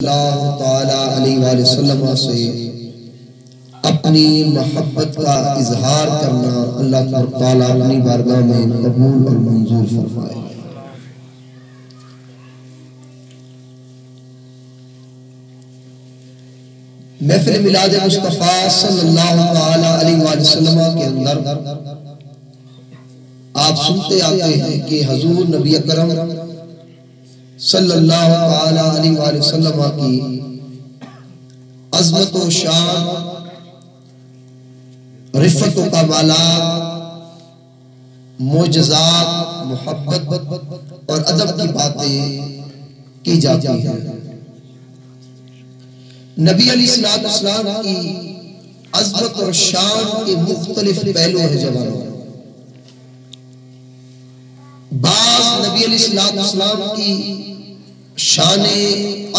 اللہ تعالیٰ علیہ وآلہ وسلم سے اپنی محبت کا اظہار کرنا اللہ تعالیٰ اپنی بارگاہ میں قبول اور منظور فرمائے۔ محفل میلاد مصطفیٰ صلی اللہ تعالیٰ علیہ وآلہ وسلم کے اندر آپ سنتے آتے ہیں کہ حضور نبی اکرم صلی اللہ تعالیٰ علیہ وآلہ وسلم کی عظمت و شان، رفت و کمالات، معجزات، محبت اور ادب کی باتیں کی جاتی ہیں۔ نبی علیہ السلام کی عظمت اور شان کے مختلف پہلو ہیں جوانوں۔ بعض نبی علیہ السلام کی شان،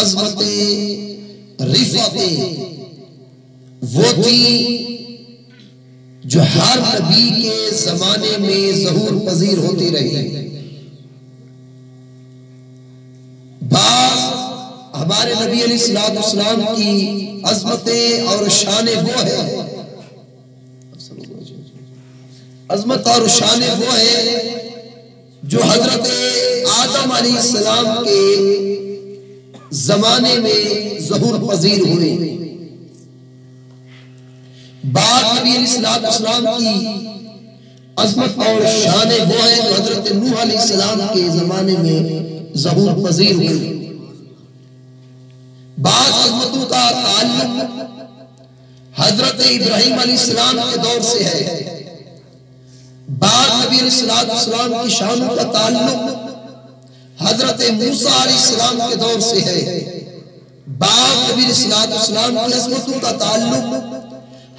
عظمتیں، رفعتیں وہ تھی جو ہر نبی کے زمانے میں ظہور پذیر ہوتی رہی۔ بعض ہمارے نبی علیہ السلام کی عظمتیں اور شان وہ ہے، عظمت اور شان وہ ہے جو حضرت آدم علیہ السلام کے زمانے میں ظہور پذیر ہوئے۔ بعد نبی علیہ السلام کی عظمت اور شان وہ ہے جو حضرت نوح علیہ السلام کے زمانے میں ظہور پذیر ہوئے۔ بعض عظمتوں کا تعلق حضرت ابراہیم علیہ السلام کے دور سے ہے۔ بعض نبی علیہ السلام کی شانوں کا تعلق حضرت موسیٰ علیہ السلام کے دور سے ہے۔ بعض نبی علیہ السلام کی عظمتوں کا تعلق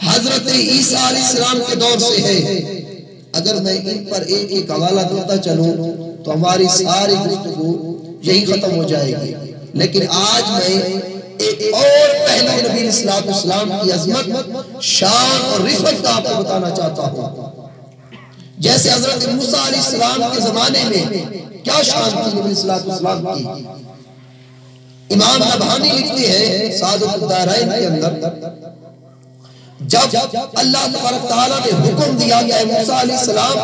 حضرت عیسیٰ علیہ السلام کے دور سے ہے۔ اگر میں ان پر ایک ایک حوالہ دیتا چلوں تو ہماری ساری گفتگو یہی ختم ہو جائے گی، لیکن آج میں ایک اور پہلو نبی علیہ السلام کی عظمت، شان اور رفعت کا آپ کو بتانا چاہتا ہوں۔ جیسے حضرت موسیٰ علیہ السلام کے زمانے میں کیا شان تھی نبی علیہ السلام کی۔ امام نبہانی لکھتے ہیں سعادت الدارین کے اندر، جب اللہ تبارک تعالیٰ نے حکم دیا کہ اے موسیٰ علیہ السلام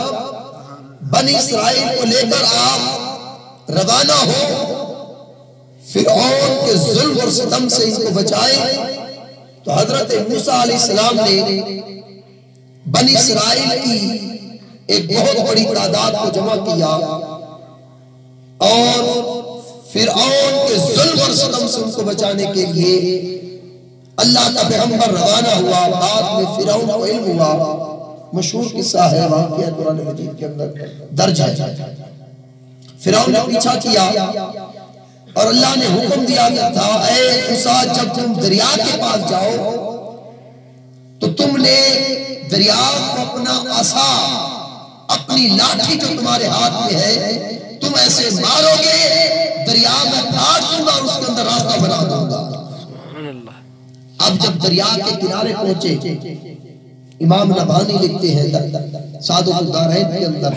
بنی اسرائیل کو لے کر آپ روانہ ہو، فرعون کے ظلم اور ستم سے ان کو بچائے، تو حضرت موسیٰ علیہ السلام نے بنی اسرائیل کی ایک بہت بڑی تعداد کو جمع کیا اور فرعون کے ظلم اور ستم سے ان کو بچانے کے لیے اللہ کا پیغمبر روانہ ہوا۔ بعد میں فرعون کو علم ہوا، مشہور قصہ ہے، واقعہ قرآن مجید کے اندر درج ہے۔ فرعون نے پیچھا کیا اور اللہ نے حکم دیا تھا اے موسیٰ جب تم دریا کے پاس جاؤ تو تم نے دریا کو اپنا عصا، اپنی لاٹھی جو تمہارے ہاتھ میں ہے، تم ایسے مارو گے دریا میں پھاڑ دوں گا اور اس کے اندر راستہ بنا دوں گا۔ اب جب دریا کے کنارے پہنچے، امام نبہانی لکھتے ہیں سعادت الدارین کے اندر،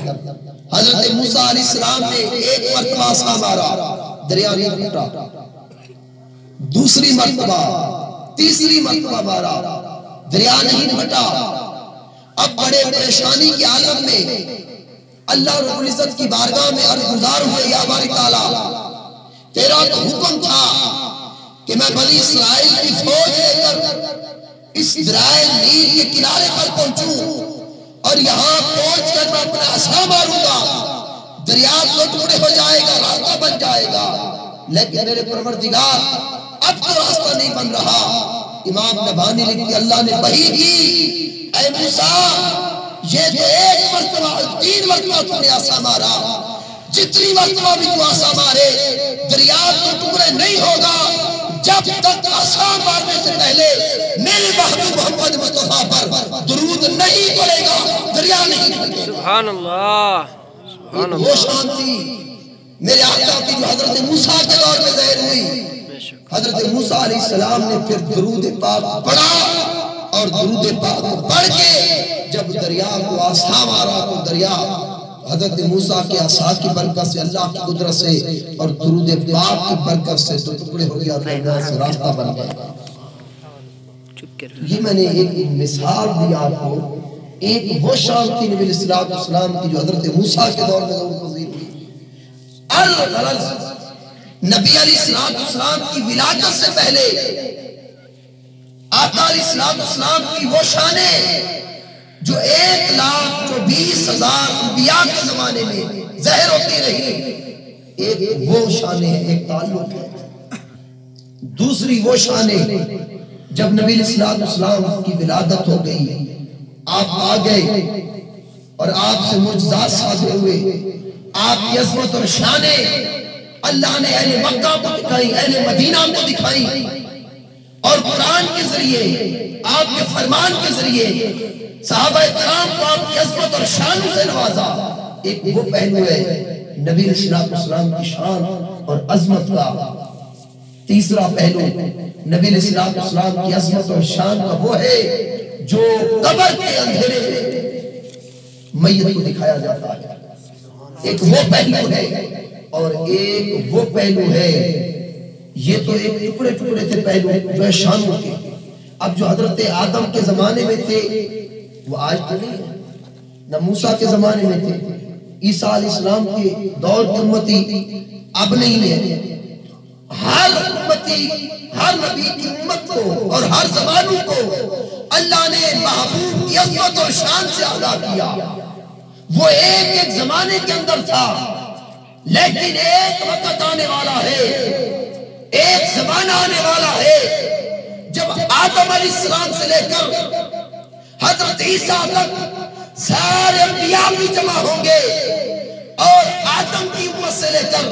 حضرت موسیٰ علیہ السلام نے ایک مرتبہ عصا مارا، دریا نہیں پھٹا، دوسری مرتبہ، تیسری مرتبہ مارا، دریا نہیں پھٹا۔ اب بڑے پریشانی کے عالم میں اللہ رب العزت کی بارگاہ میں عرض گزار ہوئے، یا باری تعالیٰ تیرا تو حکم تھا کہ میں بنی اسرائیل کی فوج لے کر اس دریائے نیل کے کنارے پر پہنچوں اور یہاں پہنچ کر میں اپنا عصا ماروں گا، دریا دو ٹکڑے ہو جائے گا، راستہ بن جائے گا، لیکن میرے پروردگار اب تو راستہ نہیں بن رہا۔ امام نبہانی لکھتی اللہ نے وحی کی اے موسیٰ یہ تو ایک مرتبہ 3 مرتبہ تو نے عصا مارا، جتنی مرتبہ بھی تو عصا مارے دریا تو ٹکڑے نہیں ہوگا جب تک عصا مارنے سے پہلے میرے محبوب محمد مصطفیٰ پر درود نہیں پڑے گا، دریا نہیں پڑے گا۔ سبحان اللہ، سبحان اللہ۔ وہ شان تھی میرے آقا کی جو حضرت موسیٰ کے دور میں ظاہر ہوئی۔ حضرت موسیٰ علیہ السلام نے پھر درود پاک پڑھا اور درود پاک پڑھ کے جب دریا کو عصا مارا تو دریا حضرت موسیٰ کے عصا کی برکت سے، اللہ کی قدرت سے اور درود پاک کی برکت سے دو ٹکڑے ہو گیا اور درمیان سے راستہ بن گیا۔ یہ میں نے ایک مثال دیا آپ کو، ایک وہ شان تھی نبی علیہ السلام کی جو حضرت موسیٰ کے دور میں ضرور پذیر ہوئی۔ الغرض نبی علیہ السلام کی ولادت سے پہلے آقا علیہ السلام کی وہ شانیں جو 1,20,000 انبیاء کے زمانے میں ظاہر ہوتی رہی، ایک وہ شانیں ایک تعلق ہے۔ دوسری وہ شانیں جب نبی علیہ السلام کی ولادت ہو گئی، آپ آ گئے اور آپ سے معجزات صادر ہوئے، آپ کی عظمت اور شانیں اللہ نے اہل مکہ کو دکھائی، اہل مدینہ کو دکھائی، اور قرآن کے ذریعے آپ کے فرمان کے ذریعے صحابہ کرام کو آپ کی عظمت اور شانوں سے نوازا۔ ایک وہ پہلو ہے نبی علیہ السلام کی شان اور عظمت کا۔ تیسرا پہلو نبی علیہ السلام کی عظمت اور شان کا وہ ہے جو قبر کے اندھیرے میں میت کو دکھایا جاتا ہے۔ ایک وہ پہلو ہے اور ایک وہ پہلو ہے، یہ تو ایک ٹکڑے ٹکڑے تھے پہلو جو ہے شانوں کے۔ اب جو حضرت آدم کے زمانے میں تھے وہ آج تو نہیں ہے، نہ موسیٰ کے زمانے میں تھے، عیسیٰ علیہ السلام کے دور کی امتی اب نہیں ہے۔ ہر امتی، ہر نبی کی امت کو اور ہر زمانوں کو اللہ نے محبوب کی عظمت اور شان سے آگاہ کیا۔ وہ ایک ایک زمانے کے اندر تھا، لیکن ایک وقت آنے والا ہے، ایک زمانہ آنے والا ہے جب آدم علیہ السلام سے لے کر حضرت عیسیٰ تک سارے انبیاء بھی جمع ہوں گے، اور آدم کی امت سے لے کر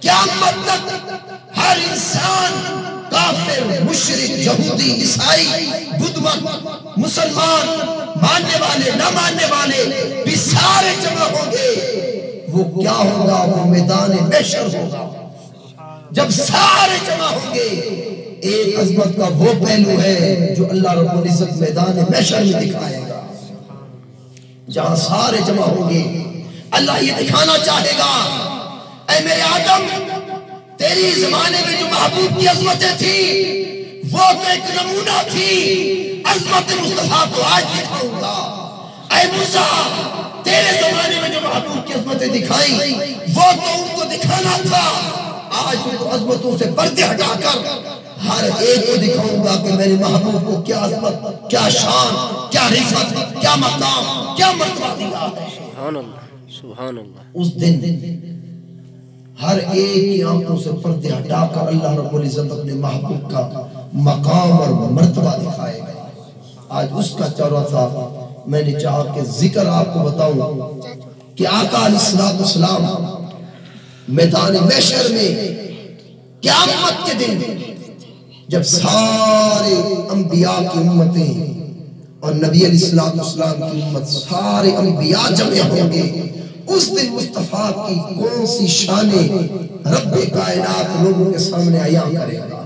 قیامت تک ہر انسان، کافر، مشرک، یہودی، عیسائی، بدھ مت، مسلمان، ماننے والے، نہ ماننے والے بھی سارے جمع ہوں گے۔ وہ کیا ہوگا؟ وہ میدان محشر ہوگا۔ جب سارے جمع ہوں گے، ایک عظمت کا وہ پہلو ہے جو اللہ رب العزت میدان محشر میں دکھائے گا، جہاں سارے جمع ہوں گے۔ اللہ یہ دکھانا چاہے گا، اے میرے آدم، تیری زمانے میں جو محبوب کی عظمتیں تھی وہ تو ایک نمونہ تھی، عظمت مصطفیٰ کو آج دکھاؤں گا۔ اے موسیٰ، تیرے زمانے میں جو محبوب کی عظمتیں دکھائیں وہ تو ان کو دکھانا تھا، آج ان کو عظمتوں سے پردے ہٹا کر ہر ایک کو دکھاؤں گا کہ میرے محبوب کو کیا عظمت، کیا شان، کیا رفعت، کیا مقام، کیا مرتبہ دیا ہے۔ سبحان اللہ، سبحان اللہ۔ اس دن ہر ایک کی آنکھوں سے پردے ہٹا کر اللہ رب العزت اپنے محبوب کا مقام اور مرتبہ دکھائے گا۔ آج اس کا چوتھا میں نے چاہا کہ ذکر آپ کو بتاؤں کہ آقا علیہ السلام میدان محشر میں قیامت کے دن جب سارے انبیاء کی امتیں اور نبی علیہ السلام کی امت، سارے انبیاء جمع ہوں گے، اس دن مصطفیٰ کی کون سی شانیں رب کائنات لوگوں کے سامنے عیاں کرے گا،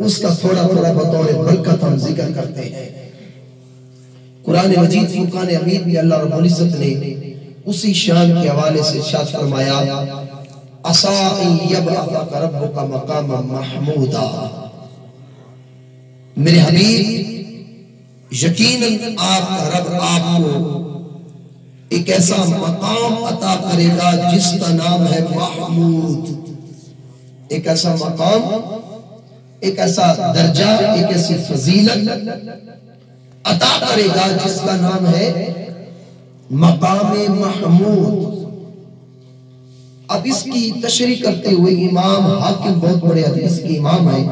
اس کا تھوڑا تھوڑا بطور برکت ہم ذکر کرتے ہیں۔ قرآن مجید فرقان حمید میں اللہ رب العزت نے اسی شان کے حوالے سے ارشاد فرمایا، عَسَىٰ أَن يَبْعَثَكَ رَبُّكَ مَقَامًا مَحْمُودًا۔ میرے حبیب، یقیناً آپ کا رب آپ کو ایک ایسا مقام عطا کرے گا جس کا نام ہے محمود۔ ایک ایسا مقام، ایک ایسا درجہ، ایک ایسی فضیلت عطا کرے گا جس کا نام ہے مقام محمود۔ اب اس کی تشریح کرتے ہوئے امام حاکم، بہت بڑے حدیث کے امام ہیں،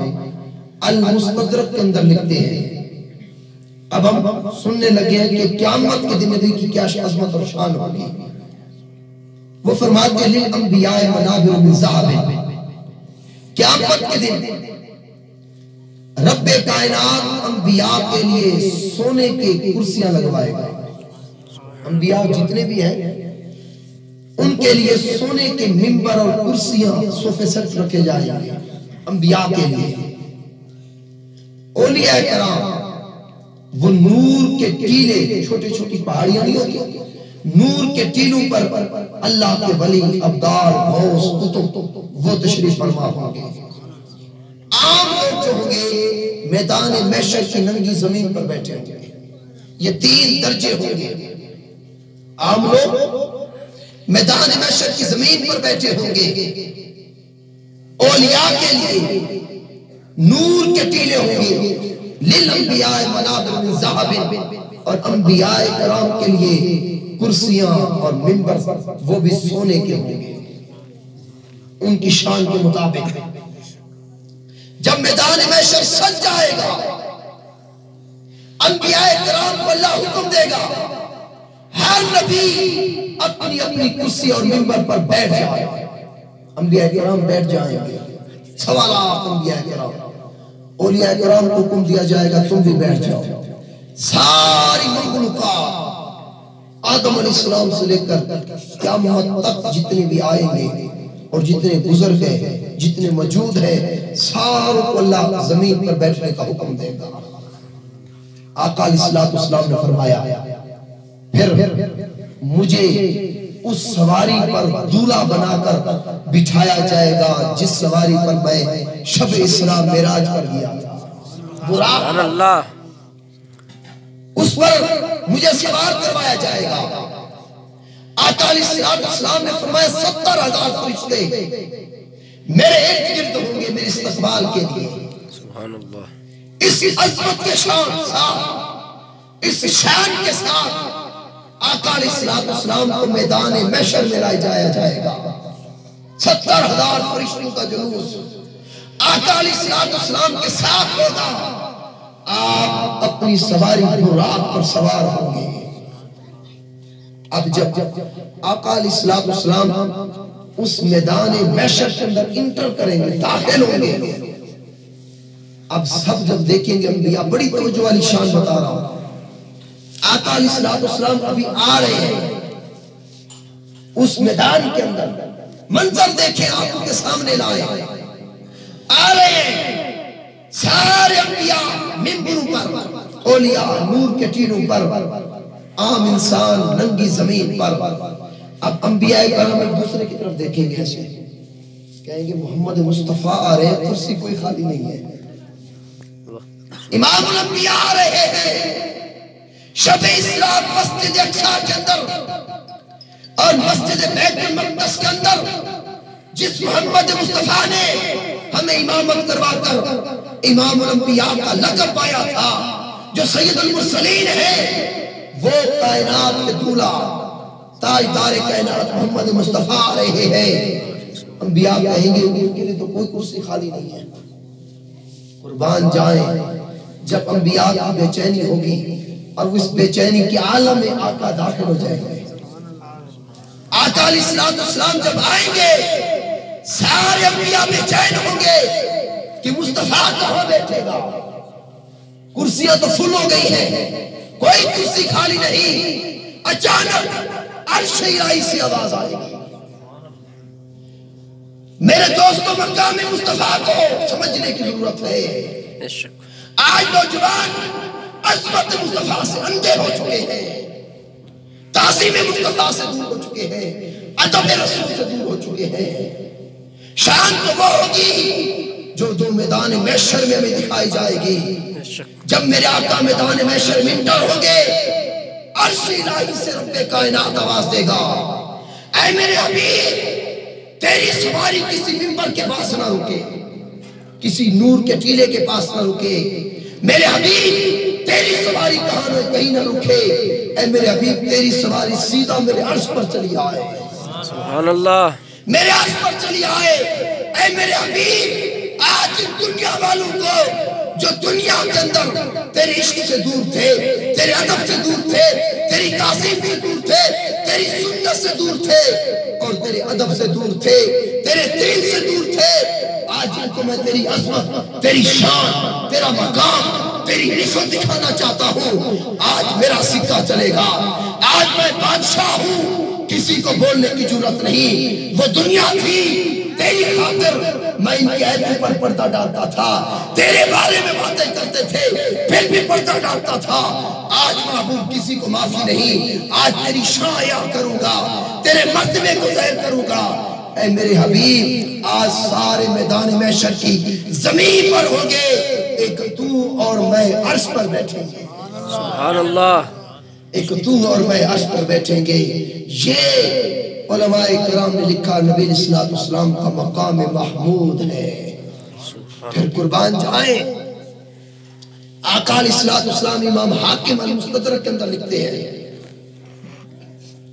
المستدرک کے اندر لکھتے ہیں۔ اب ہم سننے لگے ہیں کہ قیامت کے دن نبی کی کیا عظمت اور شان ہوگی۔ وہ فرماتے ہیں للانبیاء منابر من ذہب، قیامت کے دن رب کائنات انبیاء کے لیے سونے کے کرسیاں لگوائے گا۔ انبیاء جتنے بھی ہیں ان کے لیے سونے کے منبر اور کرسیاں، صوفے سٹ رکھے جائیں گے انبیاء کے لیے۔ اولیاء کرام وہ نور کے ٹیلے، چھوٹی چھوٹی پہاڑیاں نہیں ہوتی، نور کے ٹیلوں پر اللہ کے ولی ابدال غوث قطب وہ تشریف فرما ہوں گے. عام لوگ جو ہوں گے میدان محشر کی ننگی زمین پر بیٹھے ہوں گے. یہ 3 درجے ہوں گے. عام لوگ میدان محشر کی زمین پر بیٹھے ہوں گے. اولیاء کے لیے نور کے ٹیلے ہوں گے. للانبیاء منابر من ذہب، اور انبیاء کرام کے لیے کرسیاں اور منبر وہ بھی سونے کے ہوں گے ان کی شان کے مطابق. جب میدان محشر سج جائے گا انبیاء کرام کو اللہ حکم دے گا ہر نبی اپنی اپنی کرسی اور منبر پر بیٹھ جائے. انبیاء کرام بیٹھ جائیں گے. سوالات انبیاء کرام. اولیاء کرام کو حکم دیا جائے گا تم بھی بیٹھ جاؤ. ساری مخلوقات آدم علیہ السلام سے لے کر قیامت تک جتنے بھی آئیں گے اور جتنے گزر گئے جتنے موجود ہیں ساروں کو اللہ زمین پر بیٹھنے کا حکم دے گا. آقا علیہ السلام نے فرمایا پھر مجھے اس سواری پر دولہا بنا کر بٹھایا جائے گا جس سواری پر میں شب اسراء معراج پر گیا تھا. سبحان اللہ. اس پر مجھے سوار کروایا جائے گا. آقا علیہ السلام نے فرمایا 70,000 فرشتے میرے ارد گرد ہوں گے میرے استقبال کے لیے. سبحان اللہ. اس عظمت کے ساتھ اس شان کے ساتھ آقا علیہ السلام کو میدان محشر میں لائے جایا جائے گا. 70,000 فرشتوں کا جلوس آقا علیہ السلام کے ساتھ ہوگا. آپ اپنی سواری براق پر سوار ہوں گے. اب جب آقا علیہ السلام اس میدان محشر کے اندر انٹر کریں گے داخل ہوں گے. اب سب جب دیکھیں گے انبیاء بڑی توجہ والی شان بتا رہا ہوں. آقا علیہ السلام ابھی آ رہے ہیں اس میدان کے اندر. منظر دیکھیں آنکھوں کے سامنے لائے. آ رہے ہیں سارے انبیاء منبروں پر، اولیاء نور کے ٹیلوں پر، عام انسان ننگی زمین پر. اب انبیاء کرام ایک دوسرے کی طرف دیکھیں گے ایسے کہیں گے محمد مصطفیٰ آ رہے ہیں کرسی کوئی خالی نہیں ہے. امام الانبیاء آ رہے ہیں شب اسراء مسجد اقصی کے اندر اور مسجد بیت المقدس کے اندر جس محمد مصطفیٰ نے ہمیں امامت کروا کر امام الانبیاء کا لقب پایا تھا جو سید المرسلین ہے وہ کائنات کے دولہا تاجدار کائنات محمد مصطفیٰ آ رہے ہیں. انبیاء کہیں گے ان کے لیے تو کوئی کرسی خالی نہیں ہے. قربان جائیں جب انبیاء کی بے چینی ہوگی اور اس بے چینی کے عالم میں آقا داخل ہو جائیں گے. آقا علیہ السلام جب آئیں گے سارے انبیاء بے چین ہوں گے کہ مصطفیٰ کہاں بیٹھے گا. کرسیاں تو فل ہو گئی ہیں کوئی کرسی خالی نہیں. اچانک عرش الہی سے آواز آئے گی. میرے دوستوں مقام مصطفیٰ کو سمجھنے کی ضرورت ہے. آج نوجوان عظمت مصطفیٰ سے اندھے ہو چکے ہیں، تعظیم مصطفیٰ سے دور ہو چکے ہیں، ادب رسول سے دور ہو چکے ہیں. شان تو وہ ہوگی جو میدان محشر میں ہمیں دکھائی جائے گی. جب میرے آقا میدان محشر میں انٹر ہوں گے عرش الہی سے رب کائنات آواز دے گا اے میرے حبیب تیری سواری کسی منبر کے پاس نہ رکے، کسی نور کے ٹیلے کے پاس نہ رکے. میرے حبیب تیری سواری کہیں نہ رکے. اے میرے حبیب تیری سواری سیدھا میرے عرش پر چلی آئے. سبحان اللہ. میرے عرش پر چلی آئے. اے میرے حبیب آج ان دنیا والوں کو جو دنیا کے اندر تیرے عشق سے دور تھے، تیرے ادب سے دور تھے، تیری تعظیم سے دور تھے، تیری سنت سے دور تھے اور تیرے ادب سے دور تھے، تیرے دین سے دور تھے، آج ان کو میں تیری عظمت، تیری شان، تیرا مقام، تیری رفعت دکھانا چاہتا ہوں. آج میرا سکہ چلے گا. آج میں بادشاہ ہوں، کسی کو بولنے کی جرات نہیں. وہ دنیا تھی تیری خاطر میں ان کے عیبوں پر پردہ ڈالتا تھا، تیرے بارے میں باتیں کرتے تھے پھر بھی پردہ ڈالتا تھا۔ آج محبوب کسی کو معافی نہیں، آج تیری شان عیاں کروں گا، تیرے مرتبے کو ظاہر کروں گا۔ اے میرے حبیب آج سارے میدان محشر کی زمین پر ہوں گے، ایک تو اور میں عرش پر بیٹھیں گے، سبحان اللہ، ایک تو اور میں عرش پر بیٹھیں گے۔ یہ علماء کرام نے لکھا نبی علیہ السلام کا مقام محمود ہے۔ پھر قربان جائیں، آقا علیہ السلام امام حاکم المستدرک کے اندر لکھتے ہیں،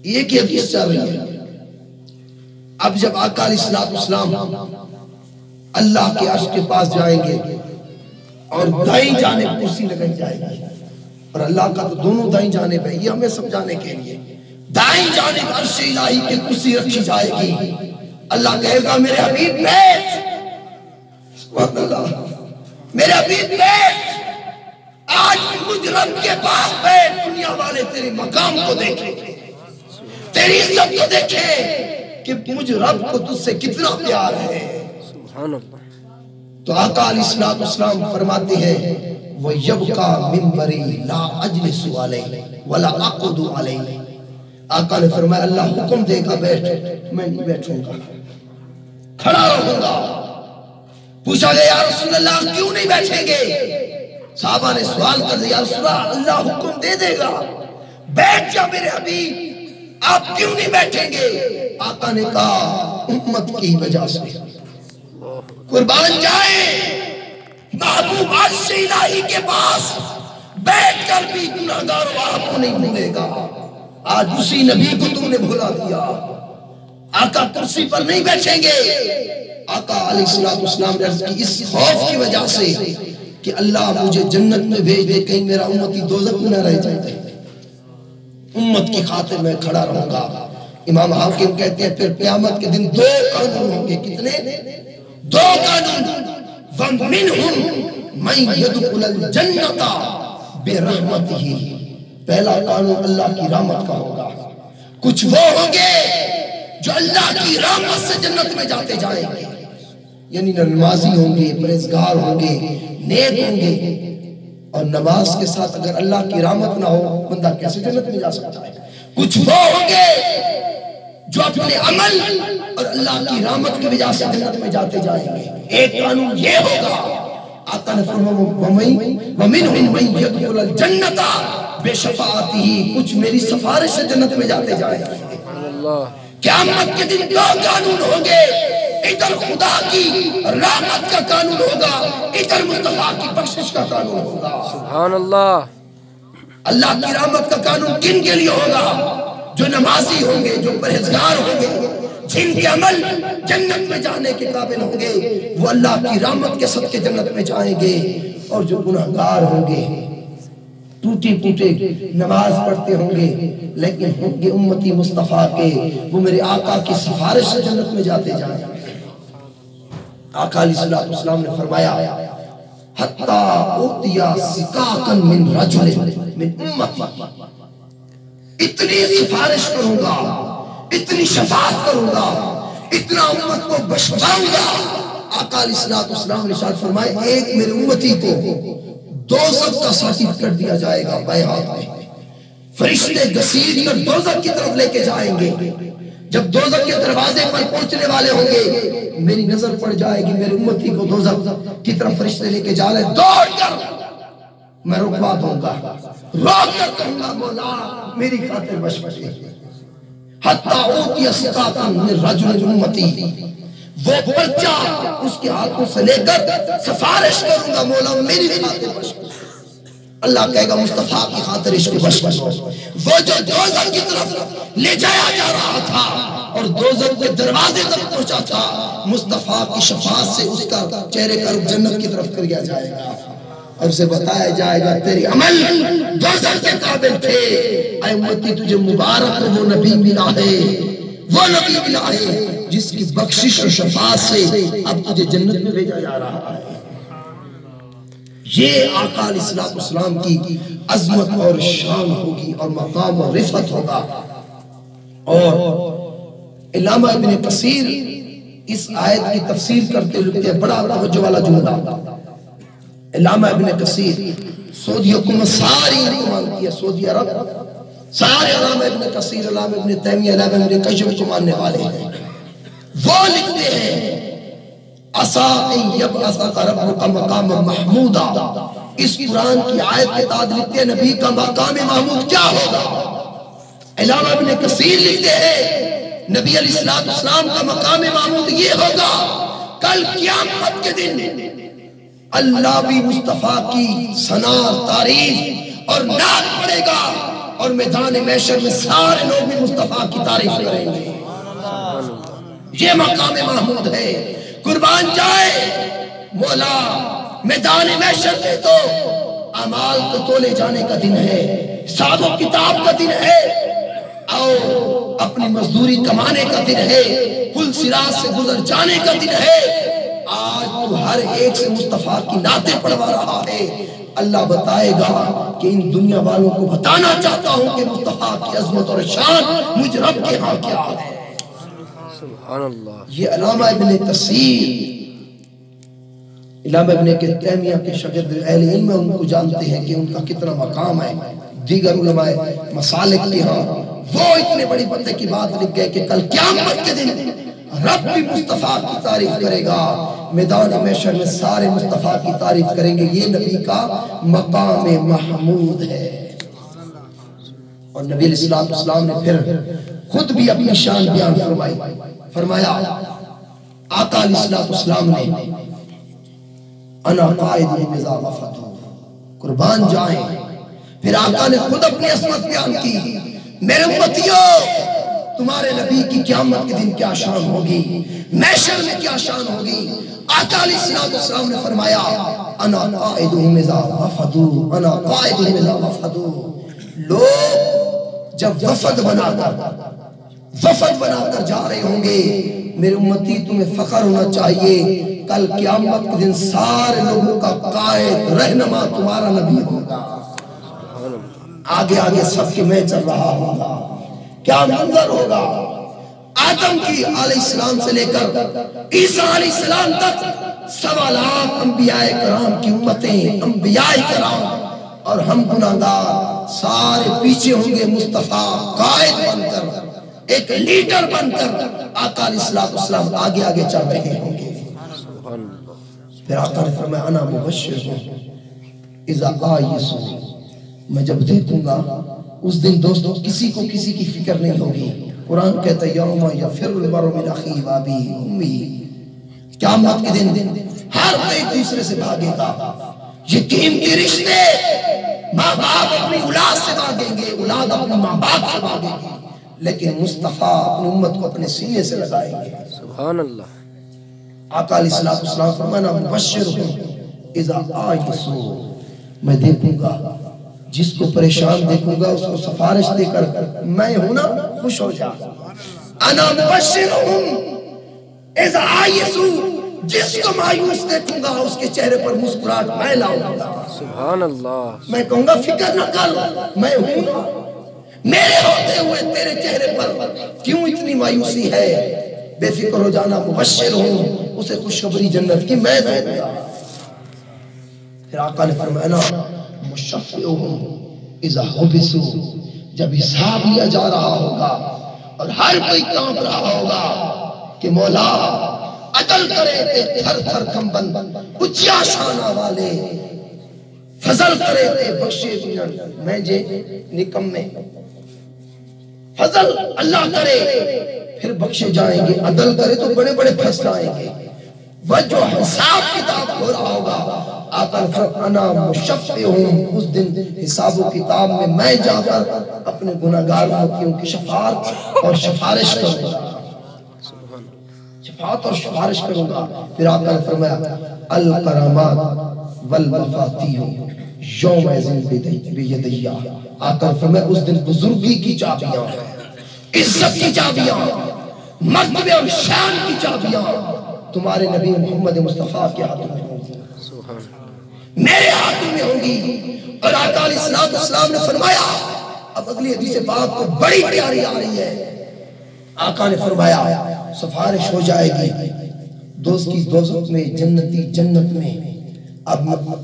یہ کی حدیث چل رہی ہے، اب جب آقا علیہ السلام اللہ کے عرش کے پاس جائیں گے اور دائیں جانب کرسی لگائی جائے گی، اور اللہ کا تو دونوں دائیں جانب ہے، یہ ہمیں سمجھانے کے لیے دائیں جانب عرش الہی کی کرسی رکھی جائے گی۔ اللہ کہے گا میرے حبیب بیٹھ، سبحان اللہ، میرے حبیب بیٹھ، آج مجھ رب کے پاس بیٹھ، دنیا والے تیرے مقام کو دیکھیں، تیری عزت کو دیکھیں کہ مجھ رب کو تجھ سے کتنا پیار ہے۔ سبحان اللہ۔ تو آقا علیہ السلام فرماتے ہیں وَيَبْقَى مِنْبَرِي لَا أَجْلِسُ عَلَيْهِ وَلَا أَقْعُدُ عَلَيْهِ۔ آقا نے فرمایا اللہ حکم دے گا بیٹھ، میں نہیں بیٹھوں گا، کھڑا رہوں گا۔ پوچھا گیا یا رسول اللہ کیوں نہیں بیٹھیں گے؟ صحابہ نے سوال کر دیا یا رسول اللہ حکم دے دے گا بیٹھ جا میرے حبیب، آپ کیوں نہیں بیٹھیں گے؟ آقا نے کہا امت کی وجہ سے۔ قربان جائیں، محبوب عرش الہی کے پاس بیٹھ کر بھی گناہگاروں آپ کو نہیں بھولے گا۔ آج اسی نبی کو تم نے بھولا دیا، آقا کرسی پر نہیں بیٹھیں گے۔ آقا علیہ السلام نے عرض کی اس خوف کی وجہ سے کہ اللہ مجھے جنت میں بھیج دے، کہیں میرا امتی دوزخ میں نہ رہ جائے، امت کی خاطر میں کھڑا رہوں گا۔ امام حاکم کہتے ہیں پھر قیامت کے دن دو قانون ہوں گے، کتنے؟ دو قانون، وَمِنْهُمْ مَنْ يَدْخُلَ الْجَنَّةَ بِرَحْمَتِهِ۔ پہلا قانون اللہ کی رحمت کا ہوگا، کچھ وہ ہوں گے جو اللہ کی رحمت سے جنت میں جاتے جائیں گے، یعنی نمازی ہوں گے، پرہیزگار ہوں گے، نیک ہوں گے۔ اور نماز کے ساتھ اگر اللہ کی رحمت نہ ہو بندہ کیسے جنت میں جا سکتا ہے؟ کچھ وہ ہوں گے جو اپنے عمل اور اللہ کی رحمت کی وجہ سے جنت میں جاتے جائیں گے۔ ایک قانون یہ ہوگا، آقا نے فرمایا وَمِنْهُمْ مَنْ يَدْخُلُ الْجَنَّةَ بِشَفَاعَتِهِ، کچھ میری سفارش سے جنت میں جاتے جائیں گے۔ قیامت کے دن دو قانون ہوں گے، ادھر خدا کی رحمت کا قانون ہوگا، ادھر مصطفیٰ کی بخشش کا قانون ہوگا۔ سبحان اللہ۔ اللہ کی رحمت کا قانون کن کے لیے ہوگا؟ جو نمازی ہوں گے، جو پرہیزگار ہوں گے، جن کے عمل جنت میں جانے کے قابل ہوں گے، وہ اللہ کی رحمت کے صدقے جنت میں جائیں گے۔ اور جو گناہگار ہوں گے، ٹوٹی پوٹے نماز پڑھتے ہوں گے لیکن ہوں گے امتی مصطفیٰ کے، وہ میرے آقا کی سفارش سے جنت میں جاتے جائیں گے۔ آقا علیہ السلام نے فرمایا حتی اوتیا سکاکن من رجل من امتی، اتنی سفارش کروں گا، اتنی شفاعت کروں گا، اتنا امت کو بخشواؤں گا۔ آقا علیہ السلام نے ارشاد فرمایا ایک میرے امتی کو دوزخ کا سرٹیفکیٹ دیا جائے گا بائیں ہاتھ میں، فرشتے گھسیٹ کر دوزخ کی طرف لے کے جائیں گے۔ جب دوزخ کے دروازے پر پہنچنے والے ہوں گے میری نظر پڑ جائے گی میرے امتی کو دوزخ کی طرف فرشتے لے کے جا رہے، دوڑ کر میں رکوا دوں گا، روک کر کہوں گا مولا میری خاطر بخش۔ حتی اوتی سکاکن من رجل امتی، وہ پرچہ اس کے ہاتھوں سے لے کر سفارش کروں گا مولا میری خاطر بخش۔ اللہ کہے گا مصطفیٰ کی خاطر اس کو بخش۔ وہ جو دوزخ کی طرف لے جایا جا رہا تھا اور دوزخ کے دروازے تک پہنچا تھا، مصطفیٰ کی شفاعت سے اس کا چہرے کا رخ جنت کی طرف کر دیا جائے گا اور اسے بتایا جائے گا تیری عمل دوزخ کے قابل تھے، اے امتی تجھے مبارک وہ نبی ملا ہے، وہ نبی ملا ہے جس کی بخشش اور شفاعت سے اب تجھے جنت میں بھیجا جا رہا ہے۔ یہ آقا علیہ السلام کی عظمت اور شان ہوگی اور مقام اور رفعت ہوگا۔ اور علامہ ابن کثیر اس آیت کی تفسیر کرتے لکھتے ہیں بڑا توجہ والا جملہ، علامہ ابن کثیر، سعودی حکومت ساری کو مانتی ہے، سعودی عرب سارے علامہ ابن کثیر، علامہ ابن تیمیہ، علامہ ابن قیم کو ماننے والے ہیں، وہ لکھتے ہیں عسیٰ ان یبعثک ربک مقام محمودا، اس قرآن کی آیت کے تحت لکھتے ہیں نبی کا مقام محمود کیا ہوگا؟ علامہ ابن کثیر لکھتے ہیں نبی علیہ السلام کا مقام محمود یہ ہوگا کل قیامت کے دن اللہ بھی مصطفیٰ کی ثنا تعریف اور نعت پڑھے گا، اور میدان محشر میں سارے لوگ بھی مصطفیٰ کی تعریف کریں گے۔ یہ مقام محمود ہے۔ قربان جائے مولا، میدان محشر میں تو اعمال کو تولے جانے کا دن ہے، حساب و کتاب کا دن ہے، اور اپنی مزدوری کمانے کا دن ہے، پل صراط سے گزر جانے کا دن ہے۔ آج تو ہر ایک سے مصطفیٰ کی نعتیں پڑھوا رہا ہے۔ اللہ بتائے گا کہ ان دنیا والوں کو بتانا چاہتا ہوں کہ مصطفیٰ کی عظمت اور شان مجھ رب کے ہاں کیا ہے۔ سبحان اللہ۔ یہ علامہ ابن کثیر، علامہ ابن تیمیہ کے شاگرد اہل علم ان کو جانتے ہیں کہ ان کا کتنا مقام ہے۔ دیگر علماء مسالک کے ہاں وہ اتنے بڑی پتے کی بات لکھ گئے کہ کل قیامت کے دن رب بھی مصطفیٰ کی تعریف کرے گا، میدان محشر میں سارے مصطفیٰ کی تعریف کریں گے۔ یہ نبی کا مقام محمود ہے۔ اور نبی علیہ السلام نے پھر خود بھی اپنی شان بیان فرمائی، فرمایا آقا علیہ السلام نے انا قائد مزا وفد، قربان جائیں۔ پھر آقا نے خود اپنی عظمت بیان کی، میرے امتیوں تمہارے نبی کی قیامت کے دن کیا شان ہوگی، محشر میں کیا شان ہوگی۔ آقا علیہ السلام نے فرمایا انا قائد مزا وفد، انا قائد مزا وفد۔ لوگ جب وفد بنا کر جا رہے ہوں گے، میرے امتی تمہیں فخر ہونا چاہیے، کل قیامت کے دن سارے لوگوں کا قائد رہنما تمہارا نبی ہوگا۔ آگے آگے سب کے میں چل رہا ہوگا، کیا منظر ہوگا۔ آدم کی علیہ السلام سے لے کر عیسیٰ علیہ السلام تک 1.25 لاکھ انبیاء کرام کی امتیں، انبیاء کرام اور ہم گناہگار سارے پیچھے ہوں گے، مصطفیٰ قائد بن کر، ایک لیڈر بن کر آقا علیہ السلام آگے آگے چل رہے ہوں گے۔ پھر آقا نے فرمایا انا مبشر ہوں اذا آئیسو، میں جب دیکھوں گا اس دن دوستو کسی کو کسی کی فکر نہیں ہوگی۔ قرآن کہتا ہے یوم یفر المرء من اخیہ وابیہ وامہ، قیامت کے دن ہر کوئی ایک دوسرے سے بھاگے گا۔ یہ قیمتی رشتے، ماں باپ اپنی اولاد سے بھاگیں گے، اولاد اپنے ماں باپ سے بھاگیں گے، لیکن مصطفیٰ اپنی امت کو اپنے سینے سے لگائیں گے۔ سبحان اللہ۔ آقا علیہ السلام فرمانا مبشر ہوں اذا آئیسو، میں دیکھوں گا جس کو پریشان دیکھوں گا اس کو سفارش دے کر میں ہوں نا خوش ہو جا۔ انا مبشر ہوں اذا آئیسو، جس کو مایوس دیکھوں گا اس کے چہرے پر مسکراہٹ میں لاؤں گا۔ سبحان اللہ۔ میں کہوں گا فکر نہ کر، میں ہوں نا، میرے ہوتے ہوئے تیرے چہرے پر کیوں اتنی مایوسی ہے، بے فکر ہو جانا، مبشر ہوں، اسے خوشخبری جنت کی میں دوں گا۔ پھر آقا نے فرمایا مشفعہم اذا حبسوا، جب حساب لیا جا رہا ہوگا اور ہر کوئی کانپ رہا ہوگا کہ مولا عدل کرے تے تھر تھر کمبن، اچیا شانہ والے فضل کرے تے بخشے دنیا میں جے نکمے، فضل اللہ کرے پھر بخشے جائیں گے، عدل کرے تو بڑے بڑے فیصلے آئیں گے۔ وہ جو حساب کتاب ہو رہا ہوگا، آقا انا مشفعہم، اس دن حساب و کتاب میں جا کر اپنے گناہگار امتیوں کی شفاعت اور سفارش کروں گا، شفاعت اور سفارش کروں گا۔ پھر آقا نے فرمایا الکرامات والمفاتیح یومئذ بیدیہ، آقا نے فرمایا اس دن بزرگی کی چابیاں، عزت کی چابیاں، مرتبے اور شان کی چابیاں تمہارے نبی محمد مصطفیٰ کے ہاتھوں میں ہوں گی، میرے ہاتھوں میں ہوں گی۔ اور آقا علیہ السلام نے فرمایا، اب اگلی حدیث بات کو بڑی پیاری آ رہی ہے، آقا نے فرمایا سفارش ہو جائے گی، دوست کی دوزخ میں، جنتی جنت میں. اب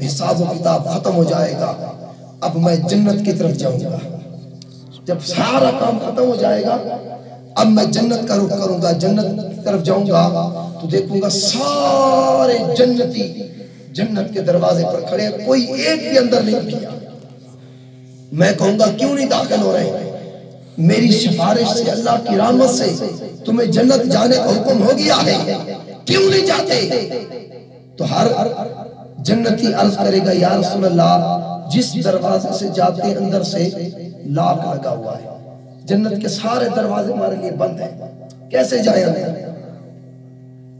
حساب و کتاب ختم ہو جائے گا، اب میں جنت کی طرف جاؤں گا. جب سارا کام ختم ہو جائے گا اب میں جنت کا رخ کروں گا، جنت کی طرف جاؤں گا تو دیکھوں گا سارے جنتی جنت کے دروازے پر کھڑے ہیں، کوئی ایک بھی اندر نہیں کیا. میں کہوں گا کیوں نہیں داخل ہو رہے؟ میری سفارش سے، اللہ کی رحمت سے تمہیں جنت جانے کا حکم ہو گیا ہے، کیوں نہیں جاتے؟ تو ہر جنتی عرض کرے گا یا رسول اللہ جس دروازے سے جاتے اندر سے لاک لگا ہوا ہے، جنت کے سارے دروازے ہمارے لیے بند ہیں، کیسے جائیں اندر؟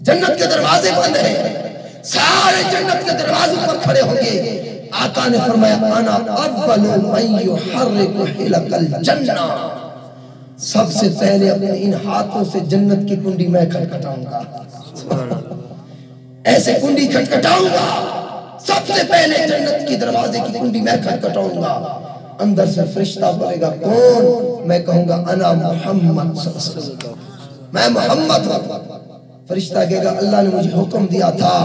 جنت کے دروازے بند ہیں، سارے جنت کے دروازوں پر کھڑے ہوں گے. آقا نے فرمایا انا اول من یحرک حلق الجنہ، سب سے پہلے اپنے ان ہاتھوں سے جنت کی کنڈی میں کھٹکھٹاؤں گا. ایسے کنڈی کھٹکھٹاؤں گا، سب سے پہلے جنت کی دروازے کی کنڈی میں کھٹکھٹاؤں گا. اندر سے فرشتہ بولے گا کون؟ میں کہوں گا انا محمد صلی اللہ علیہ وسلم، میں محمد ہوں. فرشتہ کہے گا اللہ نے مجھے حکم دیا تھا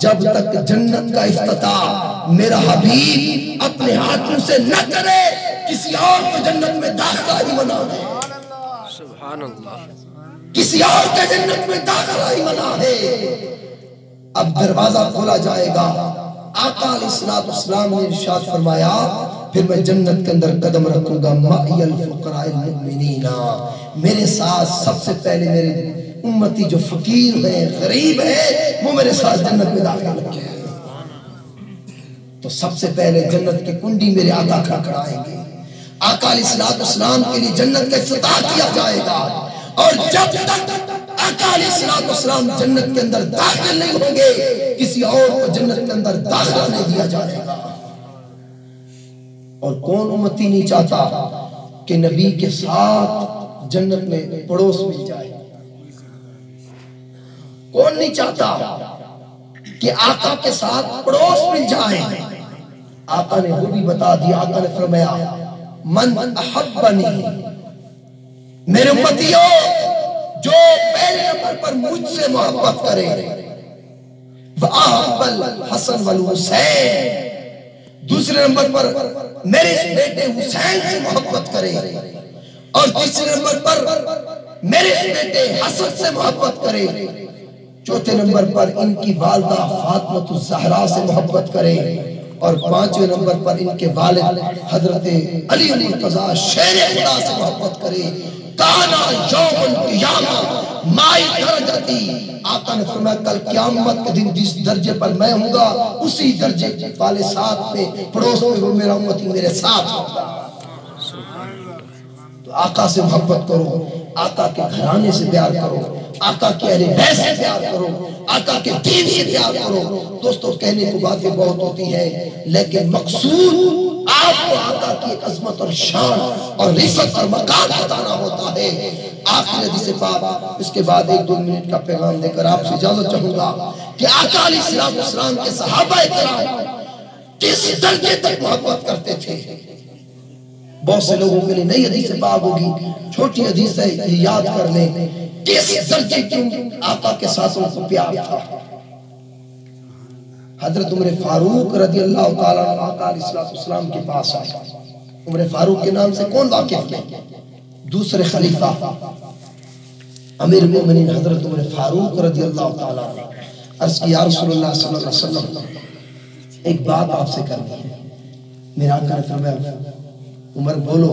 جب تک جنت کا افتتاح میرا حبیب اپنے ہاتھوں سے نہ کرے کسی اور کو جنت میں داخلہ ہی منع ہے. سبحان اللہ. کسی اور کے جنت میں داخلہ ہی منع ہے. اب دروازہ کھولا جائے گا. آقا علیہ السلام نے ارشاد فرمایا پھر میں جنت کے اندر قدم رکھوں گا معی الفقراء المؤمنین، میرے ساتھ سب سے پہلے میرے امتی جو فقیر ہیں، غریب ہیں، وہ میرے ساتھ جنت میں داخل ہوں گے. تو سب سے پہلے جنت کی کنڈی میرے آقا کھڑکھڑائیں گے. آقا علیہ السلام کے لیے جنت کا افتتاح کیا جائے گا، اور جب تک آقا علیہ السلام جنت کے اندر داخل نہیں ہوں گے کسی اور کو جنت کے اندر داخلہ نہیں دیا جائے گا. اور کون امتی نہیں چاہتا کہ نبی کے ساتھ جنت میں پڑوس مل جائے؟ کون نہیں چاہتا کہ آقا کے ساتھ پڑوس مل جائے؟ آقا نے وہ بھی بتا دیا. آقا نے فرمایا من احبنی، میرے امتیوں جو پہلے نمبر پر مجھ سے محبت کرے، وَأَحَبَّ الْحَسَنَ وَالْحُسَيْنَ، دوسرے نمبر پر میرے اس بیٹے حسین سے محبت کرے، اور تیسرے نمبر پر میرے اس بیٹے حسن سے محبت کرے، چوتھے نمبر پر ان کی والدہ فاطمہ الزہرا سے محبت کرے، اور پانچویں نمبر پر ان کے والد حضرت علی مرتضیٰ شیر خدا سے محبت کرے. کانا یوم القیامہ مائی درجتی، آقا نے فرمایا کل قیامت کے دن جس درجے پر میں ہوں گا اسی درجے والے ساتھ میں پڑوس میں وہ میرا امتی میرے ساتھ ہوگا. تو آقا سے محبت کرو، آقا کے گھرانے سے پیار کرو، آقا کے اہل بیت سے پیار کرو، آقا کے دین سے پیار کرو. دوستو کہنے کو باتیں بہت ہوتی ہیں لیکن مقصود آپ کو آقا کی ایک عظمت اور شان اور رفعت اور مقام بتانا ہوتا ہے. آخر حدیث پاک اس کے بعد 1-2 منٹ کا پیغام دے کر آپ سے اجازت چاہوں گا کہ آقا علیہ السلام کے صحابہ کرام کس درجے تک محبت کرتے تھے. بہت سے لوگوں کے لیے نئی حدیث پاک ہوگی، چھوٹی حدیث ہے یہ یاد کر لیں کس درجے کیوں آقا کے ساتھ ان کو پیار تھا. حضرت عمر فاروق رضی اللہ تعالیٰ عنہ آقا علیہ السلام کے پاس آئے. عمر فاروق کے نام سے کون واقف ہے؟ دوسرے خلیفہ امیر المومنین حضرت عمر فاروق رضی اللہ تعالیٰ عنہ. عرض کی یا رسول اللہ صلی اللہ علیہ وسلم ایک بات آپ سے کرنی ہے. میرا آقا نے فرمایا عمر بولو.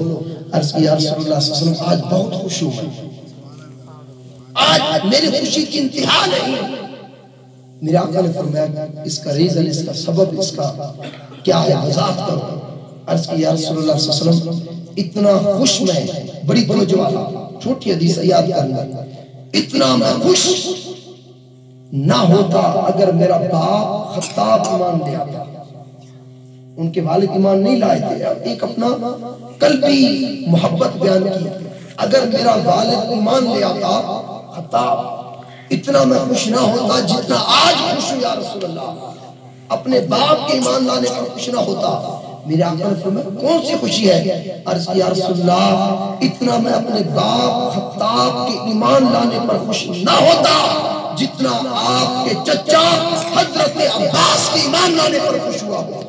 عرض کی یا رسول اللہ صلی اللہ علیہ وسلم آج بہت خوش ہوں میں، آج میری خوشی کی انتہا نہیں. میرے آقا نے فرمایا اس کا ریزن، اس کا سبب، اس کا کیا ہے وضاحت کرو. عرض کی یا رسول اللہ صلی اللہ علیہ وسلم اتنا خوش میں، بڑی توجہ والا چھوٹی حدیث یاد کرنا، اتنا میں خوش نہ ہوتا اگر میرا باپ خطاب ایمان لے آتا. ان کے والد ایمان نہیں لائے تھے، ایک اپنا قلبی محبت بیان کی. اگر میرا والد ایمان لے آتا خطاب، اتنا میں خوش نہ ہوتا جتنا آج خوش ہوں یا رسول اللہ. اپنے باپ کے ایمان لانے پر خوش نہ ہوتا میرے آقا نے فرمایا کون سی خوشی ہے؟ عرض کی یا رسول اللہ اتنا میں اپنے باپ خطاب کے ایمان لانے پر خوش نہ ہوتا جتنا آپ کے چچا حضرت عباس کے ایمان لانے پر خوش ہوا ہو۔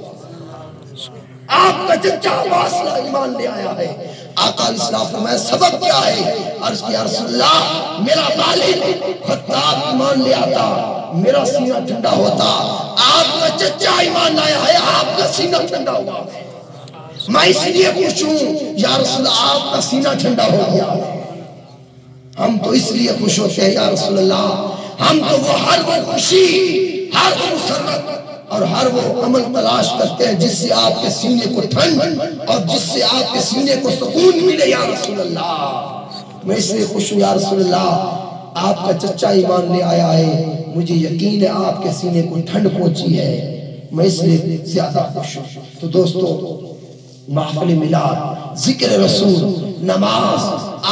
آپ کا چچا عباس ایمان لے آیا ہے۔ آقا علیہ السلام فرمایا سبب کیا ہے؟ عرض کی یا رسول اللہ میرا والد خطاب ایمان لے آتا میرا سینہ ٹھنڈا ہوتا، آپ کا چچا ایمان لایا ہے آپ کا سینہ ٹھنڈا ہوا، میں اس لیے خوش ہوں یا رسول اللہ آپ کا سینہ ٹھنڈا ہو گیا۔ ہم تو اس لیے خوش ہوتے ہیں یا رسول اللہ، ہم تو وہ ہر وہ خوشی ہر وہ مسرت اور ہر وہ عمل تلاش کرتے ہیں جس سے آپ کے سینے کو ٹھنڈ اور جس سے آپ کے سینے کو سکون ملے یا رسول اللہ۔ میں اس لیے خوش ہوں یا رسول اللہ آپ کا چچا ایمان لے آیا ہے، مجھے یقین ہے آپ کے سینے کو ٹھنڈ پہنچی ہے، میں اس لیے زیادہ خوش ہوں۔ تو دوستو محفل میلاد، ذکر رسول، نماز،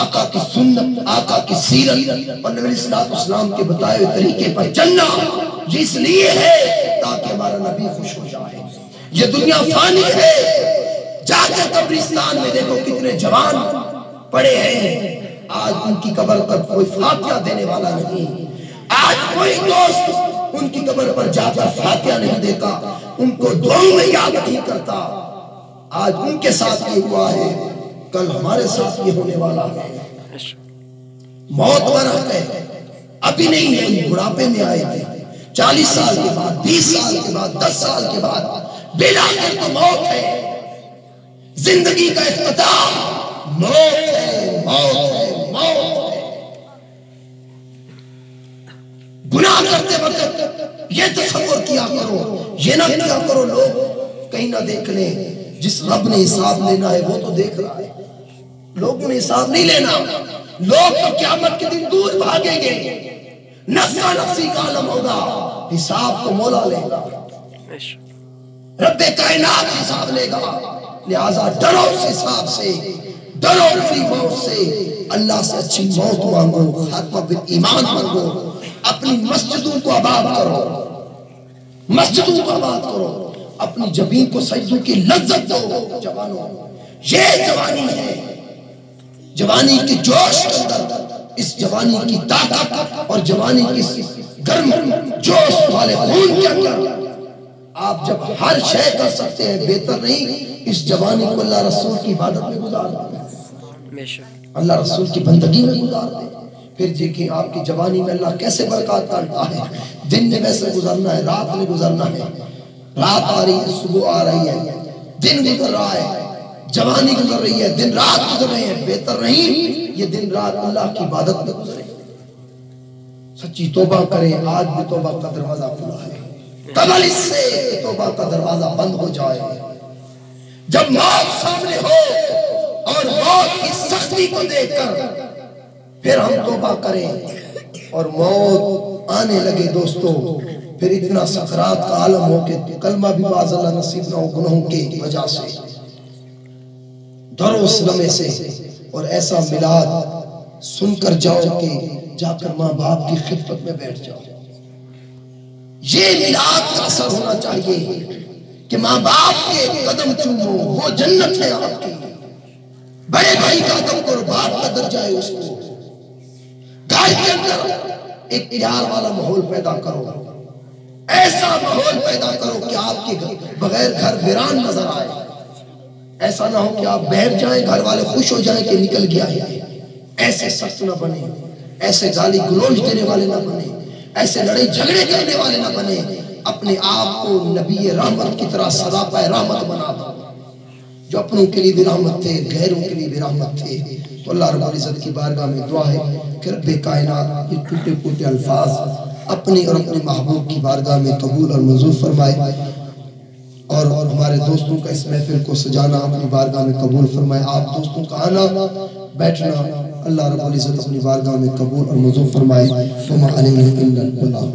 آقا کی سنت، آقا کی سیرت اور نبی صلی اللہ علیہ وسلم کے بتائے ہوئے طریقے پر چلنا اس لیے ہے تاکہ ہمارا نبی خوش ہو جائے۔ یہ دنیا فانی ہے، جا کے قبرستان میں دیکھو کتنے جوان پڑے ہیں، آج ان کی قبر پر کوئی فاتحہ دینے والا نہیں، آج کوئی دوست ان کی قبر پر جا کر فاتحہ نہیں دیتا، ان کو دعاؤں میں یاد نہیں کرتا۔ آج ان کے ساتھ یہ ہوا ہے، کل ہمارے ساتھ یہ ہونے والا ہے۔ موت مرحت ہے، ابھی نہیں ہے، بڑھاپے میں آئے گے، 40 سال کے بعد، 20 سال کے بعد، 10 سال کے بعد، بلاخر تو موت ہے۔ زندگی کا اختتام موت ہے، موت ہے، موت ہے۔ گناہ کرتے وقت یہ تصور کیا کرو، یہ نہ کیا کرو لوگ کہیں نہ دیکھ لیں، جس رب نے حساب لینا ہے وہ تو دیکھ رہا ہے، لوگوں نے حساب نہیں لینا، لوگ تو قیامت کے دن دور بھاگیں گے، نفسا نفسی کا عالم ہوگا، حساب تو مولا لے گا، رب کائنات حساب لے گا۔ لہذا ڈرو اس حساب سے، ڈرو بری موت سے، اللہ سے اچھی موت مانگو، خاتمہ بالایمان مانگو، اپنی مسجدوں کو آباد کرو، مسجدوں کو آباد کرو، اپنی جبین کو سجدوں کی لذت دو۔ جوانوں یہ جوانی ہے، جوانی کی جوش کے اندر، اس جوانی کی طاقت اور جوانی کی گرم جوش والے خون کے اندر آپ جب ہر شے کر سکتے ہیں، بہتر نہیں اس جوانی کو اللہ رسول کی عبادت میں گزار دیں، اللہ رسول کی بندگی میں گزار دیں، پھر دیکھیں آپ کی جوانی میں اللہ کیسے برکات ڈالتا ہے۔ دن میں ویسے گزرنا ہے، رات میں گزرنا ہے، رات آ رہی ہے، صبح آ رہی ہے، دن گزر رہا ہے، جوانی گزر رہی ہے، دن رات گزر رہے ہیں، بہتر نہیں یہ دن رات اللہ کی عبادت میں گزرے۔ سچی توبہ کریں، آج بھی توبہ کا دروازہ کھلا ہے، قبل اس سے کہ توبہ کا دروازہ بند ہو جائے۔ جب موت سامنے ہو اور موت کی سختی کو دیکھ کر پھر ہم توبہ کریں اور موت آنے لگے دوستو، پھر اتنا سکرات کا عالم ہو کہ کلمہ بھی باز اللہ نصیب نہ ہو گناہوں کی وجہ سے، ڈرو اس لمحے سے اور ایسا میلاد سن کر جاؤ کہ جا کر ماں باپ کی خدمت میں بیٹھ جاؤ۔ یہ میلاد کا اثر ہونا چاہیے کہ ماں باپ کے قدم چومو، وہ جنت ہے آپ کی، بڑے بھائی کا قدم کرو، باپ کا درجہ ہے اس کو، گھر کے اندر ایک پیار والا ماحول پیدا کرو، ایسا ماحول پیدا کرو کہ آپ کے بغیر گھر ویران نظر آئے، ایسا نہ ہو کہ آپ بیٹھ جائیں گھر والے خوش ہو جائیں کہ نکل گیا ہے، ایسے سخت نہ بنے، ایسے گالی گلوچ دینے والے نہ بنے، ایسے لڑائی جھگڑے کرنے والے نہ بنے، اپنے آپ کو نبی رحمت کی طرح سراپا رحمت بنا دو، جو اپنوں کے لیے بھی رحمت تھے، غیروں کے لیے بھی رحمت تھے۔ تو اللہ رب العزت کی بارگاہ میں دعا ہے کہ رب کائنات یہ ٹوٹے پھوٹے الفاظ اپنی اور اپنے محبوب کی بارگاہ میں قبول اور منظور فرمائے، اور ہمارے دوستوں کا اس محفل کو سجانا اپنی بارگاہ میں قبول فرمائے، آپ دوستوں کا آنا بیٹھنا اللہ رب العزت اپنی بارگاہ میں قبول اور منظور فرمائے۔ فما علینا الا البلاغ۔